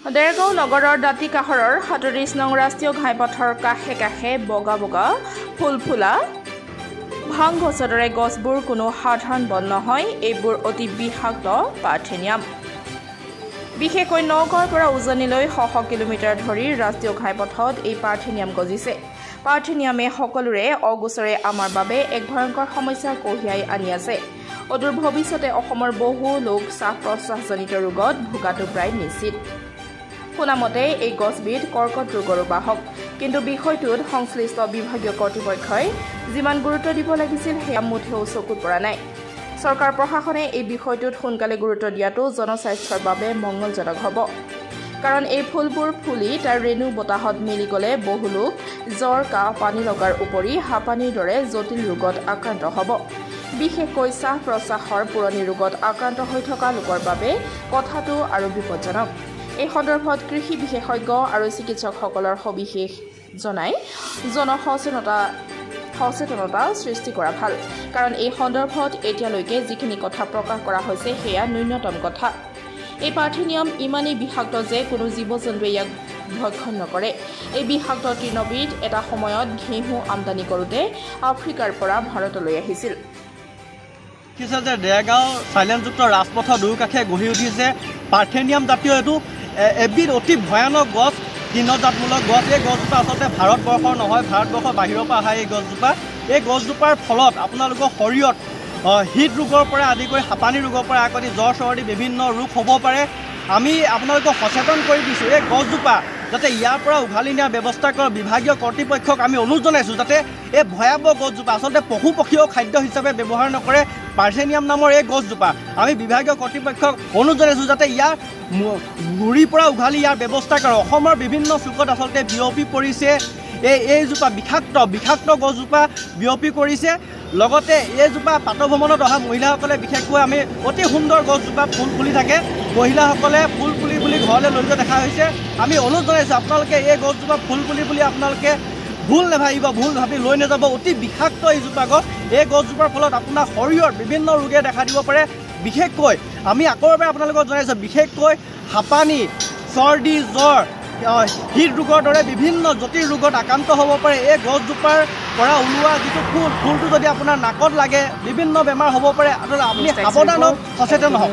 দেৰগাঁও নগৰৰ দাঁতি কাষৰৰ ৩৭ নং ৰাষ্ট্ৰীয় ঘাইপথৰ কাষে কাষে বগা বগা ফুল ফুলা ভাং গছৰ দৰে গছবোৰ কোনো সাধাৰণ বন নহয়। এইবোৰ অতি বিষাক্ত পাৰ্থেনিয়াম। বিশেষকৈ নগাঁৱৰ পৰা উজনিলৈ শ শ কিলোমিটাৰ ধৰি ৰাষ্ট্ৰীয় ঘাইপথত এই পাৰ্থেনিয়াম গজিছে। পাৰ্থেনিয়ামে সকলোৰে অগোচৰে আমাৰ বাবে এক ভয়ংকৰ সমস্যা কঢ়িয়াই আনি আছে। অদূৰ ভৱিষ্যতে অসমৰ বহু লোক শ্বাস প্ৰশ্বাসজনিত ৰোগত ভোগাটো প্ৰায় নিশ্চিত। শুনামতে এই গছবিধ কৰ্কট ৰোগৰো বাহক। কিন্তু বিষয়টোত সংশ্লিষ্ট বিভাগীয় কৰ্তৃপক্ষই যিমান গুৰুত্ব দিব লাগিছিল সেয়া মুঠেও চকুত পৰা নাই। চৰকাৰ প্ৰশাসনে এই বিষয়টোত সোনকালে গুৰুত্ব দিয়াটো জনস্বাস্থ্যৰ বাবে মংগলজনক হ'ব। কাৰণ এই ফুলবোৰ ফুলি তাৰ ৰেণু বতাহত মিলি গ'লে বহু লোক জ্বৰ, কাহ, পানী লগাৰ উপৰি হাঁপানীৰ দৰে জটিল ৰোগত আক্ৰান্ত হ'ব। বিশেষকৈ শ্বাস প্ৰশ্বাসৰ পুৰণি ৰোগত আক্ৰান্ত হৈ থকা লোকৰ বাবে কথাটো আৰু বিপদজনক। এই সন্দৰ্ভত কৃষি বিশেষজ্ঞ আৰু চিকিৎসকসকলৰ সবিশেষ জনাই সচেতনতা সৃষ্টি কৰা ভাল। কাৰণ এই সন্দৰ্ভত এতিয়ালৈকে যিখিনি কথা প্ৰকাশ কৰা হৈছে সেয়া ন্যূনতম কথা। এই পাৰ্থেনিয়াম ইমানেই বিষাক্ত যে কোনো জীৱ জন্তুৱে ইয়াক ভক্ষণ নকৰে। এই বিষাক্ত তৃণবিধ এটা সময়ত ঘেঁহু আমদানি কৰোঁতে আফ্ৰিকাৰ পৰা ভাৰতলৈ আহিছিল। দেখিছে যে দেৰগাঁও চাইলেঞ্চযুক্ত ৰাজপথৰ দুয়োকাষে গঢ়ি উঠিছে পাৰ্থেনিয়াম জাতীয় এইটো এবিধ অতি ভয়ানক গছ, তৃণজাতমূলক গছ। এই গছজোপা আচলতে ভাৰতবৰ্ষৰ নহয়, ভাৰতবৰ্ষৰ বাহিৰৰ পৰা অহা এই গছজোপা। এই গছজোপাৰ ফলত আপোনালোকৰ শৰীৰত হৃদৰোগৰ পৰা আদি কৰি হাঁপানী ৰোগৰ পৰা আদি জ্বৰ চৰ্দি বিভিন্ন ৰোগ হ'ব পাৰে। আমি আপোনালোকক সচেতন কৰি দিছোঁ এই গছজোপা যাতে ইয়াৰ পৰা উঘালি নিয়াৰ ব্যৱস্থা কৰা বিভাগীয় কৰ্তৃপক্ষক আমি অনুৰোধ জনাইছোঁ যাতে এই ভয়াৱহ গছজোপা আচলতে পশু পক্ষীয়েও খাদ্য হিচাপে ব্যৱহাৰ নকৰে। পাৰ্থেনিয়াম নামৰ এই গছজোপা আমি বিভাগীয় কৰ্তৃপক্ষক অনুৰোধ জনাইছোঁ যাতে ইয়াৰ গুৰিৰ পৰা উঘালি ইয়াৰ ব্যৱস্থা কৰে। অসমৰ বিভিন্ন চুকত আচলতে বিয়পি পৰিছে এইজোপা বিষাক্ত গছজোপা বিয়পি পৰিছে। লগতে এইজোপা পাতভ্ৰমণত অহা মহিলাসকলে বিশেষকৈ আমি অতি সুন্দৰ গছজোপা ফুল ফুলি থাকে, মহিলাসকলে ফুল ফুলি বুলি ঘৰলৈ লৈ যোৱা দেখা হৈছে। আমি অনুৰোধ জনাইছোঁ আপোনালোকে এই গছজোপা ফুল ফুলি বুলি আপোনালোকে ভুল নাভাবিব, ভুল ভাবি লৈ নাযাব। অতি বিষাক্ত এইজোপা গছ। এই গছজোপাৰ ফলত আপোনাৰ শৰীৰত বিভিন্ন ৰোগে দেখা দিব পাৰে। বিশেষকৈ আমি আকৌ এবাৰ আপোনালোকক জনাইছোঁ, বিশেষকৈ হাঁপানী, চৰ্দি, জ্বৰ, হৃদৰোগৰ দৰে বিভিন্ন জটিল ৰোগত আক্ৰান্ত হ'ব পাৰে। এই গছজোপাৰ পৰা ওলোৱা যিটো ফুলটো যদি আপোনাৰ নাকত লাগে বিভিন্ন বেমাৰ হ'ব পাৰে। আপুনি সাৱধান হওক, সচেতন হওক।